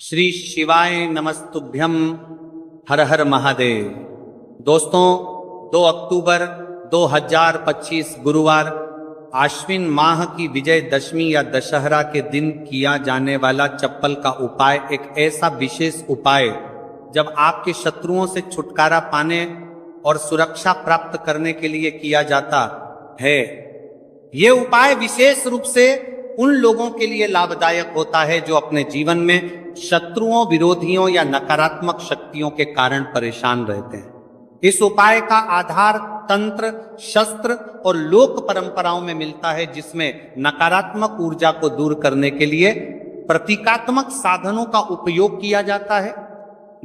श्री शिवाय नमस्तुभ्यम। हर हर महादेव। दोस्तों, 2 अक्टूबर 2025 गुरुवार आश्विन माह की विजय दशमी या दशहरा के दिन किया जाने वाला चप्पल का उपाय एक ऐसा विशेष उपाय जब आपके शत्रुओं से छुटकारा पाने और सुरक्षा प्राप्त करने के लिए किया जाता है। ये उपाय विशेष रूप से उन लोगों के लिए लाभदायक होता है जो अपने जीवन में शत्रुओं, विरोधियों या नकारात्मक शक्तियों के कारण परेशान रहते हैं। इस उपाय का आधार तंत्र, शस्त्र और लोक परंपराओं में मिलता है, जिसमें नकारात्मक ऊर्जा को दूर करने के लिए प्रतीकात्मक साधनों का उपयोग किया जाता है।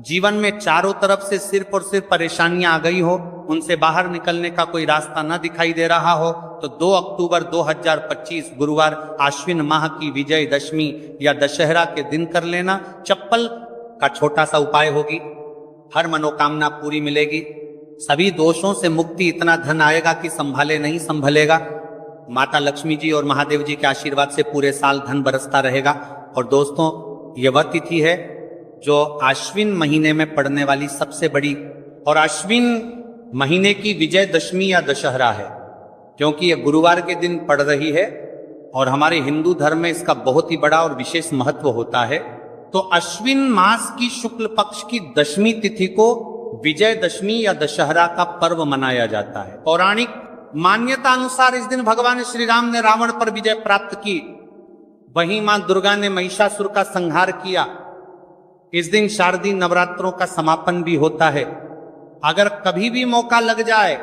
जीवन में चारों तरफ से सिर्फ और सिर्फ परेशानियां आ गई हो, उनसे बाहर निकलने का कोई रास्ता न दिखाई दे रहा हो, तो 2 अक्टूबर 2025 गुरुवार आश्विन माह की विजय दशमी या दशहरा के दिन कर लेना चप्पल का छोटा सा उपाय होगी। हर मनोकामना पूरी मिलेगी, सभी दोषों से मुक्ति, इतना धन आएगा कि संभाले नहीं संभलेगा। माता लक्ष्मी जी और महादेव जी के आशीर्वाद से पूरे साल धन बरसता रहेगा। और दोस्तों, ये वह तिथि है जो आश्विन महीने में पड़ने वाली सबसे बड़ी और आश्विन महीने की विजय दशमी या दशहरा है, क्योंकि यह गुरुवार के दिन पड़ रही है और हमारे हिंदू धर्म में इसका बहुत ही बड़ा और विशेष महत्व होता है। तो अश्विन मास की शुक्ल पक्ष की दशमी तिथि को विजय दशमी या दशहरा का पर्व मनाया जाता है। पौराणिक मान्यता अनुसार इस दिन भगवान श्री राम ने रावण पर विजय प्राप्त की, वहीं मां दुर्गा ने महिषासुर का संहार किया। इस दिन शारदीय नवरात्रों का समापन भी होता है। अगर कभी भी मौका लग जाए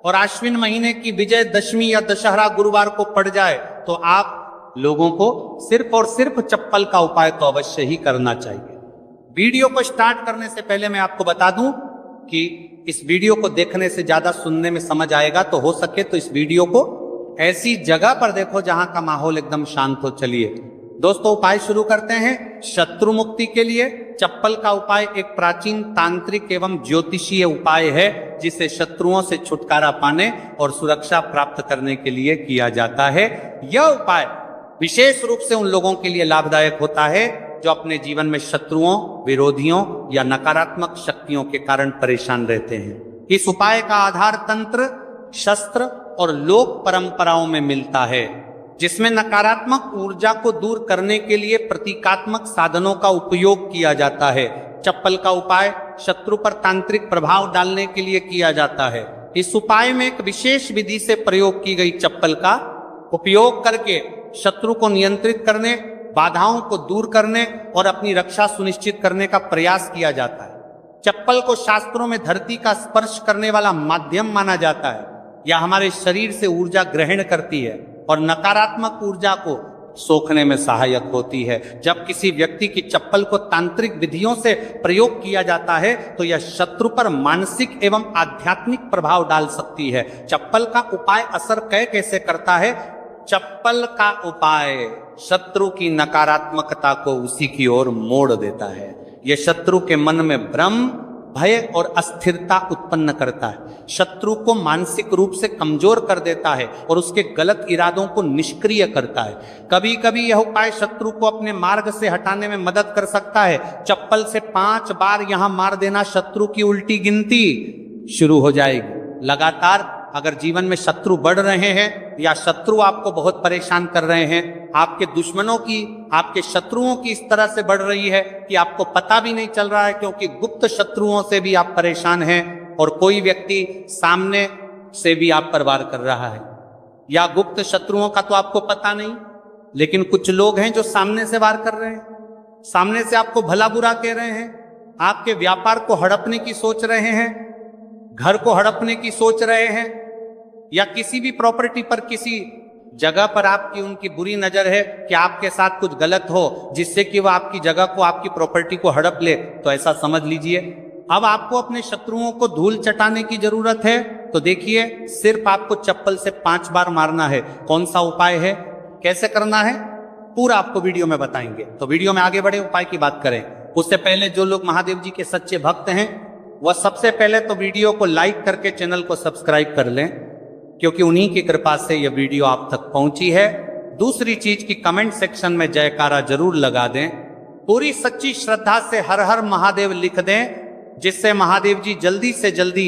और आश्विन महीने की विजय दशमी या दशहरा गुरुवार को पड़ जाए, तो आप लोगों को सिर्फ और सिर्फ चप्पल का उपाय तो अवश्य ही करना चाहिए। वीडियो को स्टार्ट करने से पहले मैं आपको बता दूं कि इस वीडियो को देखने से ज्यादा सुनने में समझ आएगा, तो हो सके तो इस वीडियो को ऐसी जगह पर देखो जहां का माहौल एकदम शांत हो। चलिए दोस्तों, उपाय शुरू करते हैं। शत्रु मुक्ति के लिए चप्पल का उपाय एक प्राचीन तांत्रिक एवं ज्योतिषीय उपाय है, जिसे शत्रुओं से छुटकारा पाने और सुरक्षा प्राप्त करने के लिए किया जाता है। यह उपाय विशेष रूप से उन लोगों के लिए लाभदायक होता है जो अपने जीवन में शत्रुओं, विरोधियों या नकारात्मक शक्तियों के कारण परेशान रहते हैं। इस उपाय का आधार तंत्र, शस्त्र और लोक परंपराओं में मिलता है, जिसमें नकारात्मक ऊर्जा को दूर करने के लिए प्रतीकात्मक साधनों का उपयोग किया जाता है। चप्पल का उपाय शत्रु पर तांत्रिक प्रभाव डालने के लिए किया जाता है। इस उपाय में एक विशेष विधि से प्रयोग की गई चप्पल का उपयोग करके शत्रु को नियंत्रित करने, बाधाओं को दूर करने और अपनी रक्षा सुनिश्चित करने का प्रयास किया जाता है। चप्पल को शास्त्रों में धरती का स्पर्श करने वाला माध्यम माना जाता है। यह हमारे शरीर से ऊर्जा ग्रहण करती है और नकारात्मक ऊर्जा को सोखने में सहायक होती है। जब किसी व्यक्ति की चप्पल को तांत्रिक विधियों से प्रयोग किया जाता है, तो यह शत्रु पर मानसिक एवं आध्यात्मिक प्रभाव डाल सकती है। चप्पल का उपाय असर कैसे करता है? चप्पल का उपाय शत्रु की नकारात्मकता को उसी की ओर मोड़ देता है। यह शत्रु के मन में भ्रम, भय और अस्थिरता उत्पन्न करता है, शत्रु को मानसिक रूप से कमजोर कर देता है और उसके गलत इरादों को निष्क्रिय करता है। कभी कभी यह उपाय शत्रु को अपने मार्ग से हटाने में मदद कर सकता है। चप्पल से 5 बार यहां मार देना, शत्रु की उल्टी गिनती शुरू हो जाएगी। लगातार अगर जीवन में शत्रु बढ़ रहे हैं या शत्रु आपको बहुत परेशान कर रहे हैं, आपके दुश्मनों की, आपके शत्रुओं की इस तरह से बढ़ रही है कि आपको पता भी नहीं चल रहा है, क्योंकि गुप्त शत्रुओं से भी आप परेशान हैं और कोई व्यक्ति सामने से भी आप पर वार कर रहा है, या गुप्त शत्रुओं का तो आपको पता नहीं, लेकिन कुछ लोग हैं जो सामने से वार कर रहे हैं, सामने से आपको भला बुरा कह रहे हैं, आपके व्यापार को हड़पने की सोच रहे हैं, घर को हड़पने की सोच रहे हैं, या किसी भी प्रॉपर्टी पर, किसी जगह पर आपकी उनकी बुरी नजर है कि आपके साथ कुछ गलत हो, जिससे कि वह आपकी जगह को, आपकी प्रॉपर्टी को हड़प ले। तो ऐसा समझ लीजिए अब आपको अपने शत्रुओं को धूल चटाने की जरूरत है। तो देखिए, सिर्फ आपको चप्पल से 5 बार मारना है। कौन सा उपाय है, कैसे करना है, पूरा आपको वीडियो में बताएंगे। तो वीडियो में आगे बढ़े, उपाय की बात करें उससे पहले जो लोग महादेव जी के सच्चे भक्त हैं, वह सबसे पहले तो वीडियो को लाइक करके चैनल को सब्सक्राइब कर लें, क्योंकि उन्हीं की कृपा से यह वीडियो आप तक पहुंची है। दूसरी चीज की कमेंट सेक्शन में जयकारा जरूर लगा दें, पूरी सच्ची श्रद्धा से हर हर महादेव लिख दें, जिससे महादेव जी जल्दी से जल्दी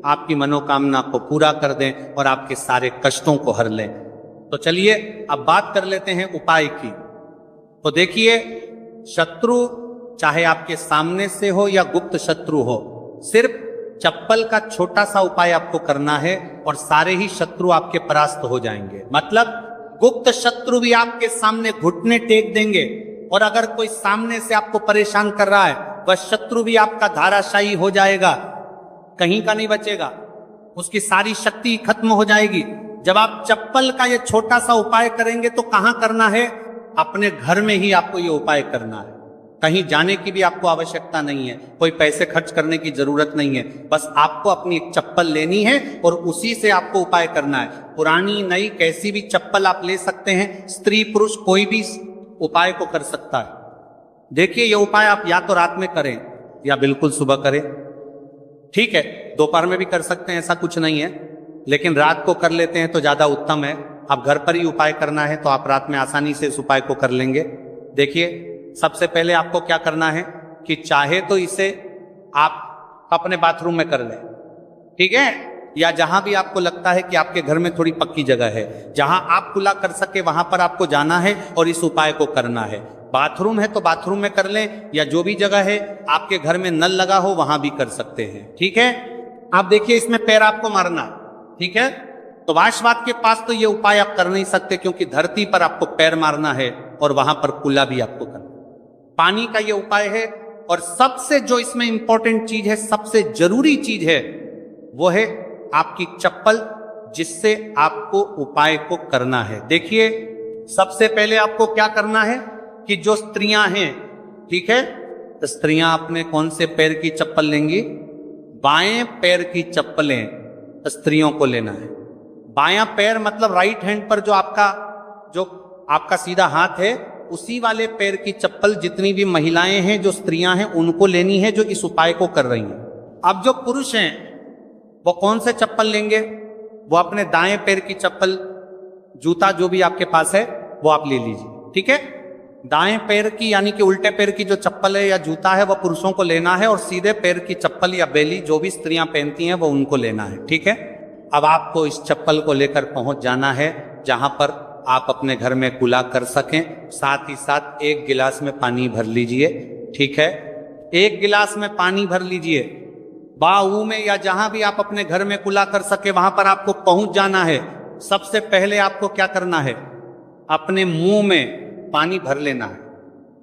आपकी मनोकामना को पूरा कर दें और आपके सारे कष्टों को हर लें। तो चलिए अब बात कर लेते हैं उपाय की। तो देखिए, शत्रु चाहे आपके सामने से हो या गुप्त शत्रु हो, सिर्फ चप्पल का छोटा सा उपाय आपको करना है और सारे ही शत्रु आपके परास्त हो जाएंगे। मतलब गुप्त शत्रु भी आपके सामने घुटने टेक देंगे, और अगर कोई सामने से आपको परेशान कर रहा है, वह शत्रु भी आपका धाराशायी हो जाएगा, कहीं का नहीं बचेगा, उसकी सारी शक्ति खत्म हो जाएगी। जब आप चप्पल का ये छोटा सा उपाय करेंगे तो कहां करना है? अपने घर में ही आपको ये उपाय करना है। कहीं जाने की भी आपको आवश्यकता नहीं है, कोई पैसे खर्च करने की जरूरत नहीं है। बस आपको अपनी एक चप्पल लेनी है और उसी से आपको उपाय करना है। पुरानी नई कैसी भी चप्पल आप ले सकते हैं, स्त्री पुरुष कोई भी उपाय को कर सकता है। देखिए, ये उपाय आप या तो रात में करें या बिल्कुल सुबह करें। ठीक है, दोपहर में भी कर सकते हैं, ऐसा कुछ नहीं है, लेकिन रात को कर लेते हैं तो ज्यादा उत्तम है। आप घर पर ही उपाय करना है तो आप रात में आसानी से इस उपाय को कर लेंगे। देखिए, सबसे पहले आपको क्या करना है कि चाहे तो इसे आप अपने बाथरूम में कर लें, ठीक है, या जहां भी आपको लगता है कि आपके घर में थोड़ी पक्की जगह है, जहां आप खुला कर सके वहां पर आपको जाना है और इस उपाय को करना है। बाथरूम है तो बाथरूम में कर लें, या जो भी जगह है आपके घर में नल लगा हो वहां भी कर सकते हैं। ठीक है, आप देखिए, इसमें पैर आपको मारना, ठीक है। तो वाशवाद के पास तो ये उपाय आप कर नहीं सकते, क्योंकि धरती पर आपको पैर मारना है और वहां पर कुल्ला भी आपको करना। पानी का ये उपाय है, और सबसे जो इसमें इंपॉर्टेंट चीज है, सबसे जरूरी चीज है, वो है आपकी चप्पल, जिससे आपको उपाय को करना है। देखिए, सबसे पहले आपको क्या करना है कि जो स्त्रियां हैं, ठीक है, तो स्त्रियां अपने कौन से पैर की चप्पल लेंगी? बाएं पैर की चप्पलें स्त्रियों को लेना है। बायां पैर मतलब राइट हैंड पर जो आपका सीधा हाथ है, उसी वाले पैर की चप्पल जितनी भी महिलाएं हैं, जो स्त्रियां हैं, उनको लेनी है, जो इस उपाय को कर रही हैं। अब जो पुरुष हैं वो कौन से चप्पल लेंगे? वो अपने दाएं पैर की चप्पल, जूता जो भी आपके पास है वो आप ले लीजिए, ठीक है। दाएं पैर की यानी कि उल्टे पैर की जो चप्पल है या जूता है वो पुरुषों को लेना है, और सीधे पैर की चप्पल या बेली जो भी स्त्रियां पहनती हैं वो उनको लेना है, ठीक है। अब आपको इस चप्पल को लेकर पहुंच जाना है जहां पर आप अपने घर में कुल्ला कर सकें। साथ ही साथ एक गिलास में पानी भर लीजिए, ठीक है। एक गिलास में पानी भर लीजिए, बाऊ में या जहां भी आप अपने घर में कुल्ला कर सके वहां पर आपको पहुंच जाना है। सबसे पहले आपको क्या करना है? अपने मुंह में पानी भर लेना है।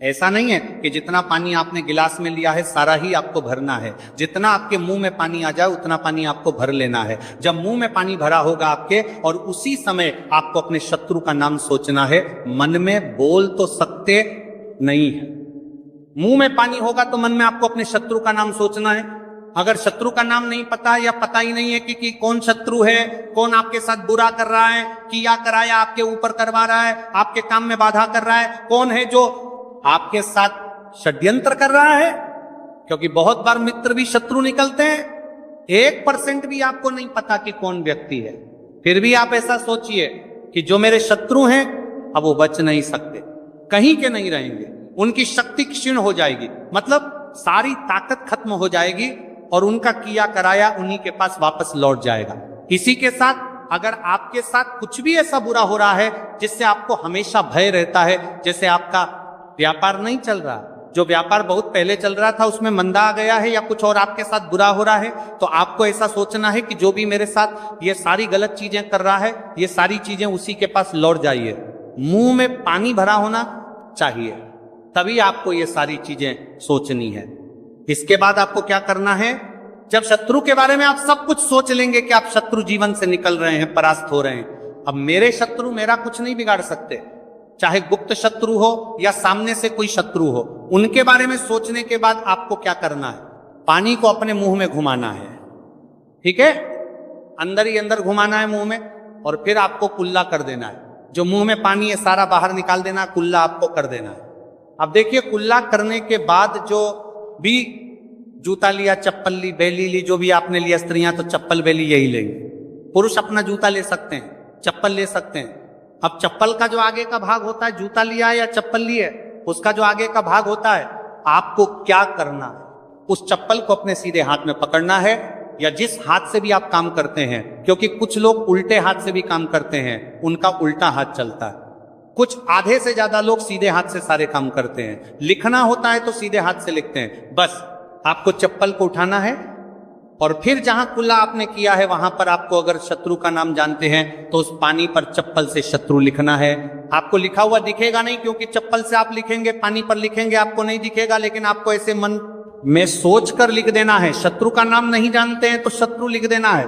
ऐसा नहीं है कि जितना पानी आपने गिलास में लिया है सारा ही आपको भरना है। जितना आपके मुंह में पानी आ जाए उतना पानी आपको भर लेना है। जब मुंह में पानी भरा होगा आपके, और उसी समय आपको अपने शत्रु का नाम सोचना है। मन में बोल तो सकते नहीं है, मुंह में पानी होगा तो मन में आपको अपने शत्रु का नाम सोचना है। अगर शत्रु का नाम नहीं पता या पता ही नहीं है कि कौन शत्रु है, कौन आपके साथ बुरा कर रहा है, किया कराया आपके ऊपर करवा रहा है, आपके काम में बाधा कर रहा है, कौन है जो आपके साथ षड्यंत्र कर रहा है, क्योंकि बहुत बार मित्र भी शत्रु निकलते हैं। 1% भी आपको नहीं पता कि कौन व्यक्ति है, फिर भी आप ऐसा सोचिए कि जो मेरे शत्रु हैं अब वो बच नहीं सकते, कहीं के नहीं रहेंगे, उनकी शक्ति क्षीण हो जाएगी, मतलब सारी ताकत खत्म हो जाएगी और उनका किया कराया उन्हीं के पास वापस लौट जाएगा। इसी के साथ अगर आपके साथ कुछ भी ऐसा बुरा हो रहा है जिससे आपको हमेशा भय रहता है, जैसे आपका व्यापार नहीं चल रहा, जो व्यापार बहुत पहले चल रहा था उसमें मंदा आ गया है, या कुछ और आपके साथ बुरा हो रहा है, तो आपको ऐसा सोचना है कि जो भी मेरे साथ ये सारी गलत चीजें कर रहा है, ये सारी चीजें उसी के पास लौट जाइए। मुंह में पानी भरा होना चाहिए, तभी आपको ये सारी चीजें सोचनी है। इसके बाद आपको क्या करना है? जब शत्रु के बारे में आप सब कुछ सोच लेंगे कि आप शत्रु जीवन से निकल रहे हैं, परास्त हो रहे हैं, अब मेरे शत्रु मेरा कुछ नहीं बिगाड़ सकते, चाहे गुप्त शत्रु हो या सामने से कोई शत्रु हो, उनके बारे में सोचने के बाद आपको क्या करना है? पानी को अपने मुंह में घुमाना है, ठीक है, अंदर ही अंदर घुमाना है मुंह में, और फिर आपको कुल्ला कर देना है। जो मुंह में पानी है सारा बाहर निकाल देना, कुल्ला आपको कर देना है। अब देखिए, कुल्ला करने के बाद जो भी जूता लिया, चप्पल ली, बेली ली, जो भी आपने लिया, स्त्रियां तो चप्पल बेली यही लेंगे, पुरुष अपना जूता ले सकते हैं, चप्पल ले सकते हैं। अब चप्पल का जो आगे का भाग होता है, जूता लिया है या चप्पल ली है, उसका जो आगे का भाग होता है, आपको क्या करना है, उस चप्पल को अपने सीधे हाथ में पकड़ना है, या जिस हाथ से भी आप काम करते हैं, क्योंकि कुछ लोग उल्टे हाथ से भी काम करते हैं, उनका उल्टा हाथ चलता है। कुछ आधे से ज्यादा लोग सीधे हाथ से सारे काम करते हैं। लिखना होता है तो सीधे हाथ से लिखते हैं। बस आपको चप्पल को उठाना है और फिर जहां कुल्ला आपने किया है वहां पर आपको, अगर शत्रु का नाम जानते हैं तो उस पानी पर चप्पल से शत्रु लिखना है। आपको लिखा हुआ दिखेगा नहीं, क्योंकि चप्पल से आप लिखेंगे, पानी पर लिखेंगे, आपको नहीं दिखेगा, लेकिन आपको ऐसे मन में सोच कर लिख देना है। शत्रु का नाम नहीं जानते हैं तो शत्रु लिख देना है।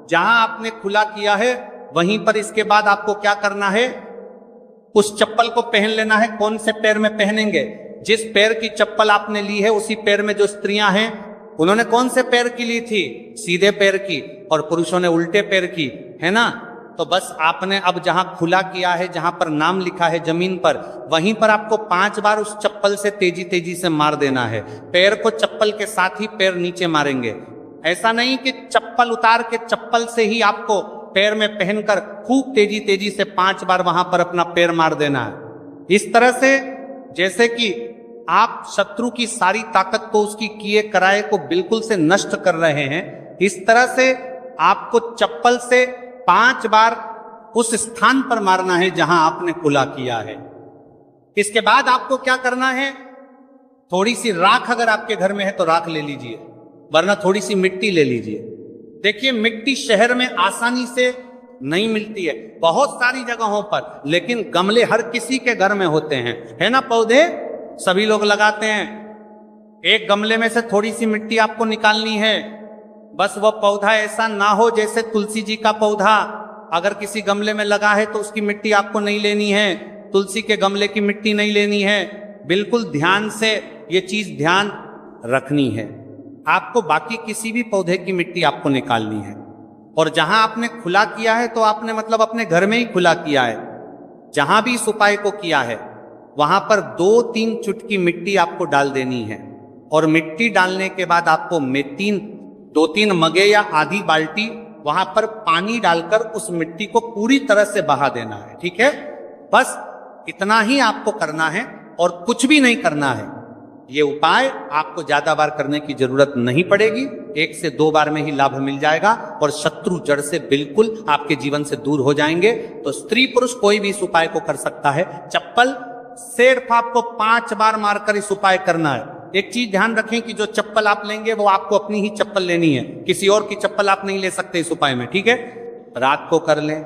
जहां आपने खुला किया है वहीं पर इसके बाद आपको क्या करना है, उस चप्पल को पहन लेना है। कौन से पैर में पहनेंगे? जिस पैर की चप्पल आपने ली है उसी पैर में। जो स्त्रियां हैं उन्होंने कौन से पैर की ली थी? सीधे पैर की, और पुरुषों ने उल्टे पैर की, है ना। तो बस आपने अब जहां खुला किया है, जहां पर नाम लिखा है जमीन पर, वहीं पर आपको 5 बार उस चप्पल से तेजी तेजी से मार देना है। पैर को चप्पल के साथ ही पैर नीचे मारेंगे। ऐसा नहीं कि चप्पल उतार के चप्पल से ही आपको पैर में पहनकर खूब तेजी तेजी से 5 बार वहां पर अपना पैर मार देना है। इस तरह से जैसे कि आप शत्रु की सारी ताकत को, उसकी किए कराए को बिल्कुल से नष्ट कर रहे हैं, इस तरह से आपको चप्पल से 5 बार उस स्थान पर मारना है जहां आपने खुला किया है। इसके बाद आपको क्या करना है, थोड़ी सी राख अगर आपके घर में है तो राख ले लीजिए, वरना थोड़ी सी मिट्टी ले लीजिए। देखिए, मिट्टी शहर में आसानी से नहीं मिलती है, बहुत सारी जगहों पर, लेकिन गमले हर किसी के घर में होते हैं, है ना। पौधे सभी लोग लगाते हैं। एक गमले में से थोड़ी सी मिट्टी आपको निकालनी है। बस वह पौधा ऐसा ना हो जैसे तुलसी जी का पौधा, अगर किसी गमले में लगा है तो उसकी मिट्टी आपको नहीं लेनी है, तुलसी के गमले की मिट्टी नहीं लेनी है। बिल्कुल ध्यान से ये चीज ध्यान रखनी है। आपको बाकी किसी भी पौधे की मिट्टी आपको निकालनी है। और जहां आपने खुला किया है तो आपने मतलब अपने घर में ही खुला किया है। जहां भी इस उपाय को किया है वहां पर 2-3 चुटकी मिट्टी आपको डाल देनी है। और मिट्टी डालने के बाद आपको 2-3 मगे या आधी बाल्टी वहां पर पानी डालकर उस मिट्टी को पूरी तरह से बहा देना है। ठीक है, बस इतना ही आपको करना है और कुछ भी नहीं करना है। ये उपाय आपको ज्यादा बार करने की जरूरत नहीं पड़ेगी, 1 से 2 बार में ही लाभ मिल जाएगा और शत्रु जड़ से बिल्कुल आपके जीवन से दूर हो जाएंगे। तो स्त्री पुरुष कोई भी इस उपाय को कर सकता है। चप्पल सिर्फ आपको 5 बार मारकर इस उपाय करना है। एक चीज ध्यान रखें कि जो चप्पल आप लेंगे वो आपको अपनी ही चप्पल लेनी है, किसी और की चप्पल आप नहीं ले सकते इस उपाय में। ठीक है, रात को कर लें,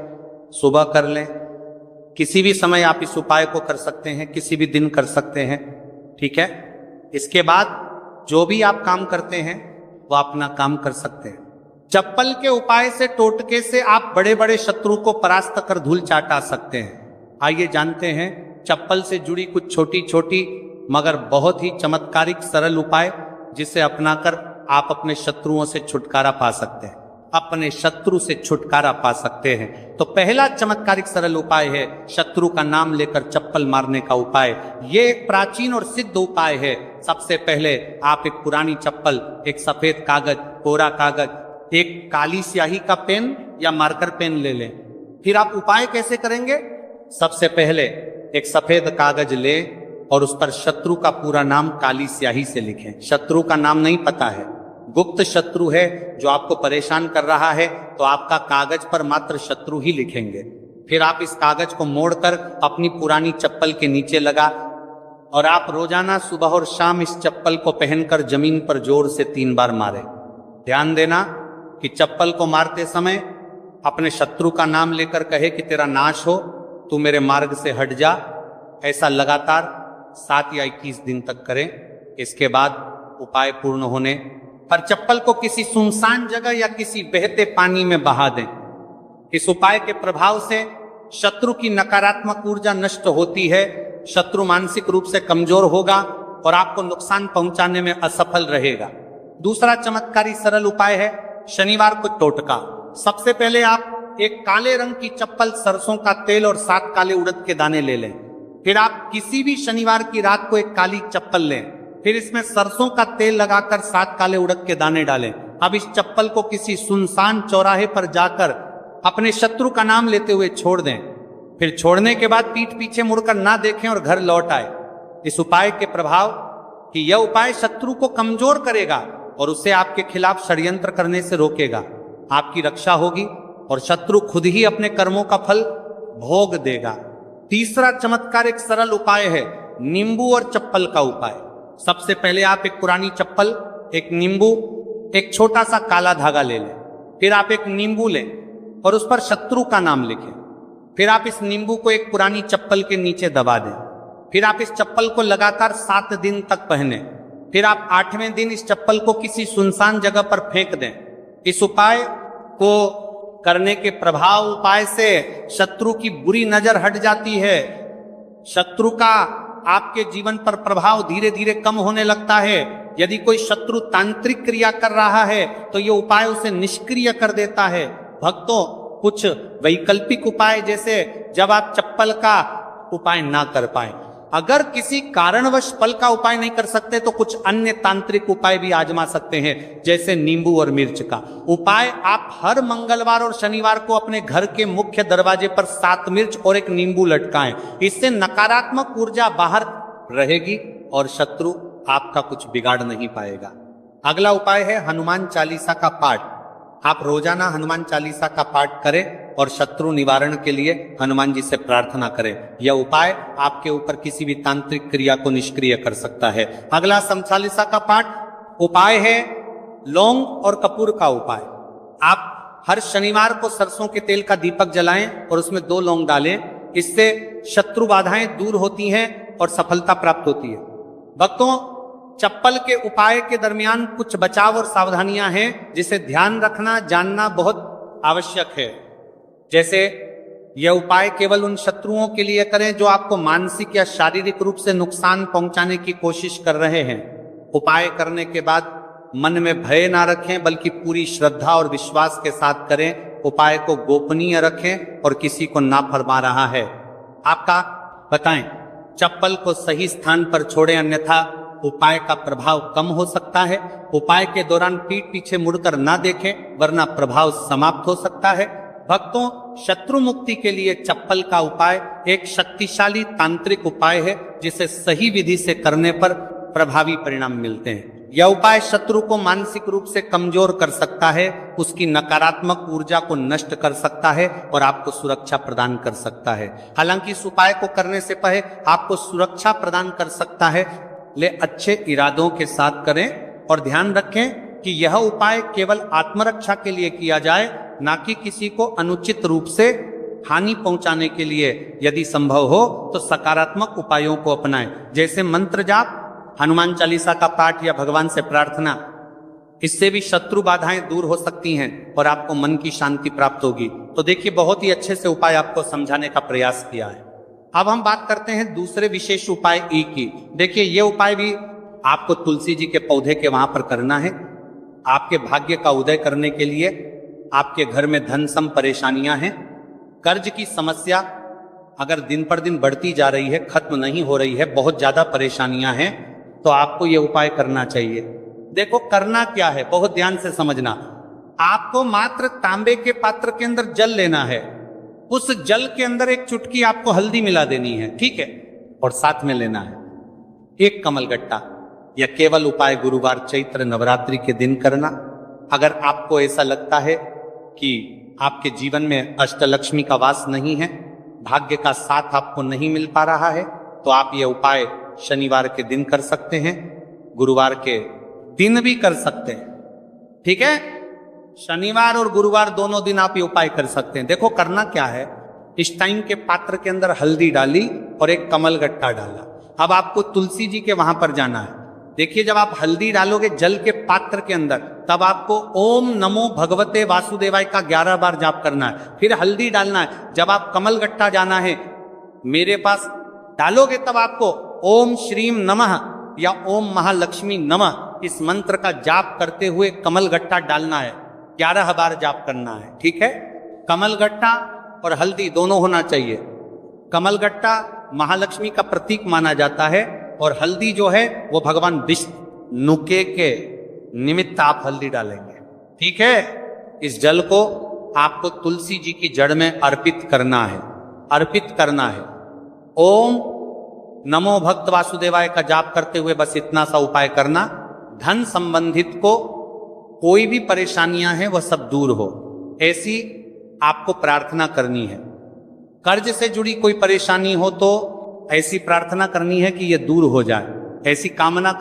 सुबह कर लें, किसी भी समय आप इस उपाय को कर सकते हैं, किसी भी दिन कर सकते हैं। ठीक है, इसके बाद जो भी आप काम करते हैं वो अपना काम कर सकते हैं। चप्पल के उपाय से, टोटके से आप बड़े बड़े शत्रु को परास्त कर धूल चाटा सकते हैं। आइए जानते हैं चप्पल से जुड़ी कुछ छोटी छोटी मगर बहुत ही चमत्कारिक सरल उपाय, जिसे अपनाकर आप अपने शत्रुओं से छुटकारा पा सकते हैं, अपने शत्रु से छुटकारा पा सकते हैं। तो पहला चमत्कारिक सरल उपाय है शत्रु का नाम लेकर चप्पल मारने का उपाय। ये एक प्राचीन और सिद्ध उपाय है। सबसे पहले आप एक पुरानी चप्पल, एक सफेद कागज, कोरा कागज, एक काली स्याही का पेन या मार्कर पेन ले लें। फिर आप उपाय कैसे करेंगे? सबसे पहले एक सफेद कागज लें और उस पर शत्रु का पूरा नाम काली स्याही से लिखें। शत्रु का नाम नहीं पता है, गुप्त शत्रु है जो आपको परेशान कर रहा है, तो आपका कागज पर मात्र शत्रु ही लिखेंगे। फिर आप इस कागज को मोड़कर अपनी पुरानी चप्पल के नीचे लगा और आप रोजाना सुबह और शाम इस चप्पल को पहनकर जमीन पर जोर से 3 बार मारें। ध्यान देना कि चप्पल को मारते समय अपने शत्रु का नाम लेकर कहे कि तेरा नाश हो, तू मेरे मार्ग से हट जा। ऐसा लगातार 7 या 21 दिन तक करें। इसके बाद उपाय पूर्ण होने पर चप्पल को किसी सुनसान जगह या किसी बहते पानी में बहा दें। इस उपाय के प्रभाव से शत्रु की नकारात्मक ऊर्जा नष्ट होती है, शत्रु मानसिक रूप से कमजोर होगा और आपको नुकसान पहुंचाने में असफल रहेगा। दूसरा चमत्कारी सरल उपाय है शनिवार को टोटका। सबसे पहले आप एक काले रंग की चप्पल, सरसों का तेल और 7 काले उड़द के दाने ले लें। फिर आप किसी भी शनिवार की रात को एक काली चप्पल लें, फिर इसमें सरसों का तेल लगाकर 7 काले उड़द के दाने डालें। अब इस चप्पल को किसी सुनसान चौराहे पर जाकर अपने शत्रु का नाम लेते हुए छोड़ दें। फिर छोड़ने के बाद पीठ पीछे मुड़कर ना देखें और घर लौट आए। इस उपाय के प्रभाव कि यह उपाय शत्रु को कमजोर करेगा और उसे आपके खिलाफ षड्यंत्र करने से रोकेगा। आपकी रक्षा होगी और शत्रु खुद ही अपने कर्मों का फल भोग देगा। तीसरा चमत्कार एक सरल उपाय है, नींबू और चप्पल का उपाय। सबसे पहले आप एक पुरानी चप्पल, एक नींबू, एक छोटा सा काला धागा ले लें। फिर आप एक नींबू लें और उस पर शत्रु का नाम लिखें। फिर आप इस नींबू को एक पुरानी चप्पल के नीचे दबा दें। फिर आप इस चप्पल को लगातार 7 दिन तक पहने। फिर आप 8वें दिन इस चप्पल को किसी सुनसान जगह पर फेंक दें। इस उपाय को करने के प्रभाव उपाय से शत्रु की बुरी नजर हट जाती है। शत्रु का आपके जीवन पर प्रभाव धीरे धीरे कम होने लगता है। यदि कोई शत्रु तांत्रिक क्रिया कर रहा है तो यह उपाय उसे निष्क्रिय कर देता है। भक्तों, कुछ वैकल्पिक उपाय, जैसे जब आप चप्पल का उपाय ना कर पाए, अगर किसी कारणवश फल का उपाय नहीं कर सकते तो कुछ अन्य तांत्रिक उपाय भी आजमा सकते हैं, जैसे नींबू और मिर्च का उपाय। आप हर मंगलवार और शनिवार को अपने घर के मुख्य दरवाजे पर 7 मिर्च और एक नींबू लटकाएं। इससे नकारात्मक ऊर्जा बाहर रहेगी और शत्रु आपका कुछ बिगाड़ नहीं पाएगा। अगला उपाय है हनुमान चालीसा का पाठ। आप रोजाना हनुमान चालीसा का पाठ करें और शत्रु निवारण के लिए हनुमान जी से प्रार्थना करें। यह उपाय आपके ऊपर किसी भी तांत्रिक क्रिया को निष्क्रिय कर सकता है। अगला सम चालीसा का पाठ उपाय है लौंग और कपूर का उपाय। आप हर शनिवार को सरसों के तेल का दीपक जलाएं और उसमें 2 लौंग डालें। इससे शत्रु बाधाएं दूर होती हैं और सफलता प्राप्त होती है। भक्तों, चप्पल के उपाय के दरमियान कुछ बचाव और सावधानियां हैं जिसे ध्यान रखना, जानना बहुत आवश्यक है। जैसे यह उपाय केवल उन शत्रुओं के लिए करें जो आपको मानसिक या शारीरिक रूप से नुकसान पहुंचाने की कोशिश कर रहे हैं। उपाय करने के बाद मन में भय ना रखें, बल्कि पूरी श्रद्धा और विश्वास के साथ करें। उपाय को गोपनीय रखें और किसी को ना फरमा रहा है आपका बताएं। चप्पल को सही स्थान पर छोड़ें, अन्यथा उपाय का प्रभाव कम हो सकता है। उपाय के दौरान पीठ पीछे मुड़कर ना देखें, वरना प्रभाव समाप्त हो सकता है। भक्तों, शत्रु मुक्ति के लिए चप्पल का उपाय एक शक्तिशाली तांत्रिक उपाय है, जिसे सही विधि से करने पर प्रभावी परिणाम मिलते हैं। यह उपाय शत्रु को मानसिक रूप से कमजोर कर सकता है, उसकी नकारात्मक ऊर्जा को नष्ट कर सकता है और आपको सुरक्षा प्रदान कर सकता है। हालांकि इस उपाय को करने से पहले आपको सुरक्षा प्रदान कर सकता है, ले अच्छे इरादों के साथ करें और ध्यान रखें कि यह उपाय केवल आत्मरक्षा के लिए किया जाए, ना कि किसी को अनुचित रूप से हानि पहुंचाने के लिए। यदि संभव हो तो सकारात्मक उपायों को अपनाएं, जैसे मंत्र जाप, हनुमान चालीसा का पाठ या भगवान से प्रार्थना। इससे भी शत्रु बाधाएं दूर हो सकती हैं और आपको मन की शांति प्राप्त होगी। तो देखिए, बहुत ही अच्छे से उपाय आपको समझाने का प्रयास किया है। अब हम बात करते हैं दूसरे विशेष उपाय ई की। देखिए, ये उपाय भी आपको तुलसी जी के पौधे के वहां पर करना है। आपके भाग्य का उदय करने के लिए आपके घर में धन सम परेशानियां हैं, कर्ज की समस्या अगर दिन पर दिन बढ़ती जा रही है, खत्म नहीं हो रही है, बहुत ज्यादा परेशानियां हैं, तो आपको यह उपाय करना चाहिए। देखो, करना क्या है, बहुत ध्यान से समझना। आपको मात्र तांबे के पात्र के अंदर जल लेना है। उस जल के अंदर एक चुटकी आपको हल्दी मिला देनी है, ठीक है, और साथ में लेना है एक कमलगट्टा। यह केवल उपाय गुरुवार चैत्र नवरात्रि के दिन करना। अगर आपको ऐसा लगता है कि आपके जीवन में अष्टलक्ष्मी का वास नहीं है, भाग्य का साथ आपको नहीं मिल पा रहा है, तो आप यह उपाय शनिवार के दिन कर सकते हैं, गुरुवार के दिन भी कर सकते हैं, ठीक है। शनिवार और गुरुवार दोनों दिन आप ये उपाय कर सकते हैं। देखो, करना क्या है, इस टाइम के पात्र के अंदर हल्दी डाली और एक कमलगट्टा डाला। अब आपको तुलसी जी के वहां पर जाना है। देखिए, जब आप हल्दी डालोगे जल के पात्र के अंदर, तब आपको ओम नमो भगवते वासुदेवाय का 11 बार जाप करना है, फिर हल्दी डालना है। जब आप कमलगट्टा जाना है मेरे पास डालोगे, तब आपको ओम श्रीम नमः या ओम महालक्ष्मी नमः इस मंत्र का जाप करते हुए कमलगट्टा डालना है, 11 बार जाप करना है, ठीक है। कमलगट्टा और हल्दी दोनों होना चाहिए। कमलगट्टा महालक्ष्मी का प्रतीक माना जाता है और हल्दी जो है वो भगवान विष्णु के निमित्त आप हल्दी डालेंगे, ठीक है। इस जल को आपको तुलसी जी की जड़ में अर्पित करना है, अर्पित करना है। ओम नमो भक्त वासुदेवाय का जाप करते हुए बस इतना सा उपाय करना, धन संबंधित को कोई भी परेशानियां हैं वह सब दूर हो, ऐसी आपको प्रार्थना करनी है। कर्ज से जुड़ी कोई परेशानी हो तो ऐसी प्रार्थना करनी है कि यह दूर हो जाए, ऐसी कामना कर